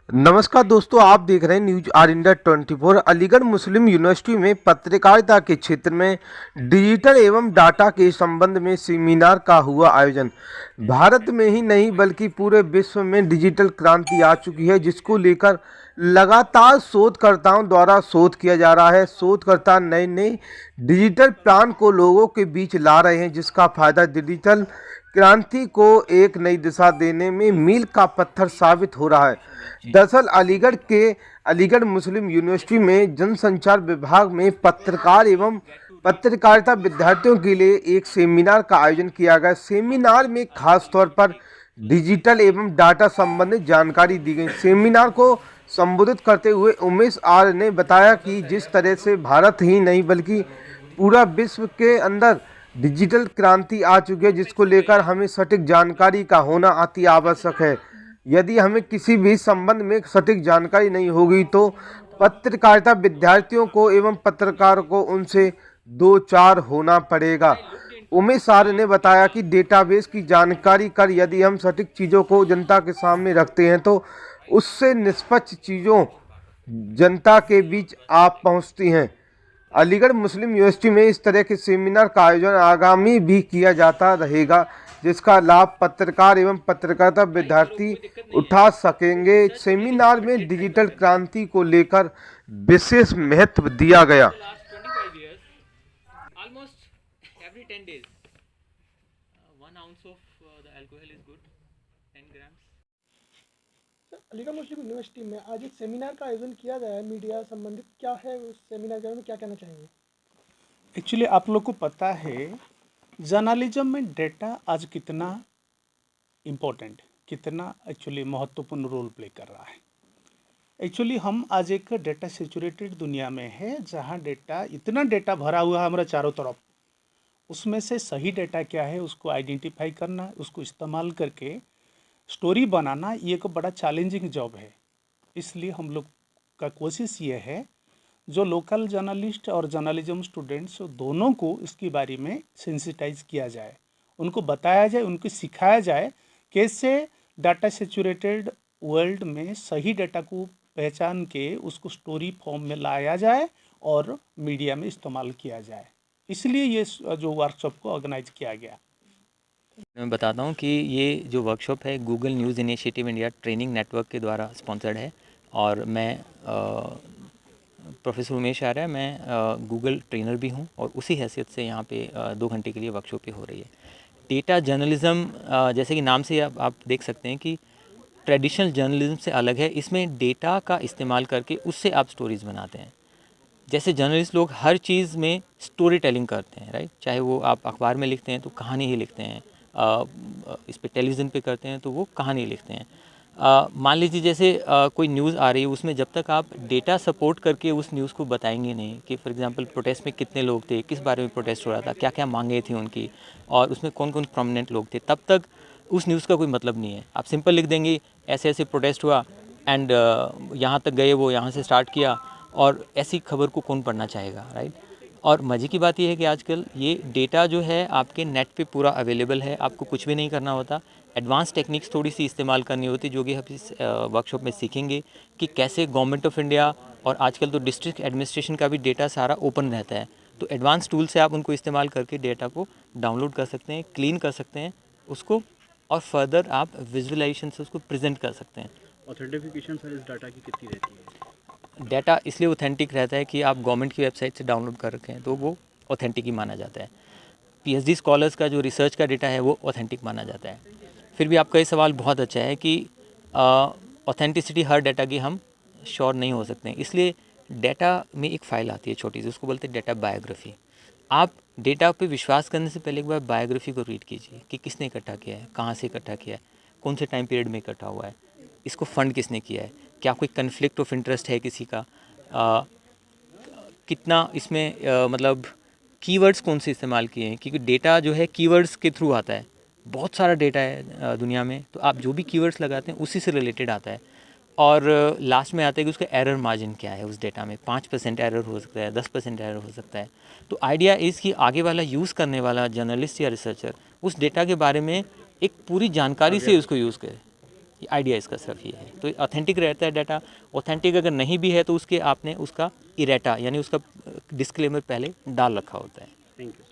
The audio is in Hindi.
नमस्कार दोस्तों, आप देख रहे हैं न्यूज आर इंडिया 24। अलीगढ़ मुस्लिम यूनिवर्सिटी में पत्रकारिता के क्षेत्र में डिजिटल एवं डाटा के संबंध में सेमिनार का हुआ आयोजन। भारत में ही नहीं बल्कि पूरे विश्व में डिजिटल क्रांति आ चुकी है, जिसको लेकर लगातार शोधकर्ताओं द्वारा शोध किया जा रहा है। शोधकर्ता नए नए डिजिटल प्लान को लोगों के बीच ला रहे हैं, जिसका फायदा डिजिटल क्रांति को एक नई दिशा देने में मील का पत्थर साबित हो रहा है। दरअसल अलीगढ़ मुस्लिम यूनिवर्सिटी में जनसंचार विभाग में पत्रकार एवं पत्रकारिता विद्यार्थियों के लिए एक सेमिनार का आयोजन किया गया। सेमिनार में खास तौर पर डिजिटल एवं डाटा संबंधित जानकारी दी गई। सेमिनार को संबोधित करते हुए उमेश आर ने बताया कि जिस तरह से भारत ही नहीं बल्कि पूरा विश्व के अंदर डिजिटल क्रांति आ चुकी है, जिसको लेकर हमें सटीक जानकारी का होना अति आवश्यक है। यदि हमें किसी भी संबंध में सटीक जानकारी नहीं होगी तो पत्रकारिता विद्यार्थियों को एवं पत्रकार को उनसे दो चार होना पड़ेगा। उमेश आर्य ने बताया कि डेटाबेस की जानकारी कर यदि हम सटीक चीज़ों को जनता के सामने रखते हैं तो उससे निष्पक्ष चीज़ों जनता के बीच आप पहुंचती हैं। अलीगढ़ मुस्लिम यूनिवर्सिटी में इस तरह के सेमिनार का आयोजन आगामी भी किया जाता रहेगा, जिसका लाभ पत्रकार एवं पत्रकारिता विद्यार्थी उठा सकेंगे। सेमिनार में डिजिटल क्रांति को लेकर विशेष महत्व दिया गया। अलीगढ़ मुस्लिम यूनिवर्सिटी में आज एक सेमिनार का आयोजन किया गया है मीडिया संबंधित। क्या है उस सेमिनार के बारे में क्या कहना चाहेंगे? एक्चुअली आप लोग को पता है जर्नलिज्म में डेटा आज कितना इम्पोर्टेंट, कितना एक्चुअली महत्वपूर्ण रोल प्ले कर रहा है। एक्चुअली हम आज एक डेटा सेचुरेटेड दुनिया में है, जहाँ इतना डेटा भरा हुआ है हमारे चारों तरफ। उसमें से सही डेटा क्या है उसको आइडेंटिफाई करना, उसको इस्तेमाल करके स्टोरी बनाना, ये एक बड़ा चैलेंजिंग जॉब है। इसलिए हम लोग का कोशिश ये है जो लोकल जर्नलिस्ट और जर्नलिज्म स्टूडेंट्स दोनों को इसके बारे में सेंसिटाइज किया जाए, उनको बताया जाए, उनको सिखाया जाए कैसे डाटा सेचुरेटेड वर्ल्ड में सही डाटा को पहचान के उसको स्टोरी फॉर्म में लाया जाए और मीडिया में इस्तेमाल किया जाए। इसलिए ये जो वर्कशॉप को ऑर्गेनाइज किया गया। मैं बताता हूँ कि ये जो वर्कशॉप है Google news initiative India training network के द्वारा स्पॉन्सर्ड है और मैं प्रोफेसर उमेश आर्य है। मैं गूगल ट्रेनर भी हूँ और उसी हैसियत से यहाँ पे 2 घंटे के लिए वर्कशॉप पे हो रही है। डेटा जर्नलिज़म जैसे कि नाम से आप देख सकते हैं कि ट्रेडिशनल जर्नलिज्म से अलग है। इसमें डेटा का इस्तेमाल करके उससे आप स्टोरीज़ बनाते हैं। जैसे जर्नलिस्ट लोग हर चीज़ में स्टोरी टेलिंग करते हैं, राइट। चाहे वो आप अखबार में लिखते हैं तो कहानी ही लिखते हैं, इस पे टेलीविज़न पे करते हैं तो वो कहानी लिखते हैं। मान लीजिए जैसे कोई न्यूज़ आ रही है, उसमें जब तक आप डेटा सपोर्ट करके उस न्यूज़ को बताएंगे नहीं कि फॉर एग्जांपल प्रोटेस्ट में कितने लोग थे, किस बारे में प्रोटेस्ट हो रहा था, क्या क्या मांगे थी उनकी और उसमें कौन कौन प्रोमिनेंट लोग थे, तब तक उस न्यूज़ का कोई मतलब नहीं है। आप सिंपल लिख देंगे ऐसे ऐसे प्रोटेस्ट हुआ एंड यहाँ तक गए, वो यहाँ से स्टार्ट किया, और ऐसी खबर को कौन पढ़ना चाहेगा, राइट। और मज़े की बात यह है कि आजकल ये डेटा जो है आपके नेट पे पूरा अवेलेबल है, आपको कुछ भी नहीं करना होता। एडवांस टेक्निक्स थोड़ी सी इस्तेमाल करनी होती, जो कि हम इस वर्कशॉप में सीखेंगे कि कैसे गवर्नमेंट ऑफ इंडिया और आजकल तो डिस्ट्रिक्ट एडमिनिस्ट्रेशन का भी डेटा सारा ओपन रहता है। तो एडवांस टूल से आप उनको इस्तेमाल करके डेटा को डाउनलोड कर सकते हैं, क्लीन कर सकते हैं उसको, और फर्दर आप विजुअलाइजेशन से उसको प्रेजेंट कर सकते हैं। ऑथेंटिफिकेशन सर इस डाटा की कितनी रहती है? डाटा इसलिए ऑथेंटिक रहता है कि आप गवर्नमेंट की वेबसाइट से डाउनलोड कर रखे हैं तो वो ऑथेंटिक ही माना जाता है। पीएचडी स्कॉलर्स का जो रिसर्च का डेटा है वो ऑथेंटिक माना जाता है। फिर भी आपका ये सवाल बहुत अच्छा है कि ऑथेंटिसिटी हर डाटा की हम श्योर नहीं हो सकते हैं। इसलिए डाटा में एक फ़ाइल आती है छोटी सी, उसको बोलते हैं डाटा बायोग्राफी। आप डेटा पे विश्वास करने से पहले एक बार बायोग्राफी को रीड कीजिए कि किसने इकट्ठा किया है, कहाँ से इकट्ठा किया है, कौन से टाइम पीरियड में इकट्ठा हुआ है, इसको फ़ंड किसने किया है, क्या कोई कन्फ्लिक्ट ऑफ इंटरेस्ट है किसी का, कितना इसमें मतलब कीवर्ड्स कौन से इस्तेमाल किए हैं, क्योंकि डेटा जो है कीवर्ड्स के थ्रू आता है। बहुत सारा डेटा है दुनिया में, तो आप जो भी कीवर्ड्स लगाते हैं उसी से रिलेटेड आता है। और लास्ट में आता है कि उसका एरर मार्जिन क्या है उस डेटा में। 5% एरर हो सकता है, 10% एरर हो सकता है। तो आइडिया इज़ कि आगे वाला यूज़ करने वाला जर्नलिस्ट या रिसर्चर उस डेटा के बारे में एक पूरी जानकारी से उसको यूज़ करे। आइडिया इसका सिर्फ ये है। तो ऑथेंटिक रहता है डाटा, ऑथेंटिक अगर नहीं भी है तो उसके आपने उसका इरेटा यानी उसका डिस्क्लेमर पहले डाल रखा होता है। Thank you.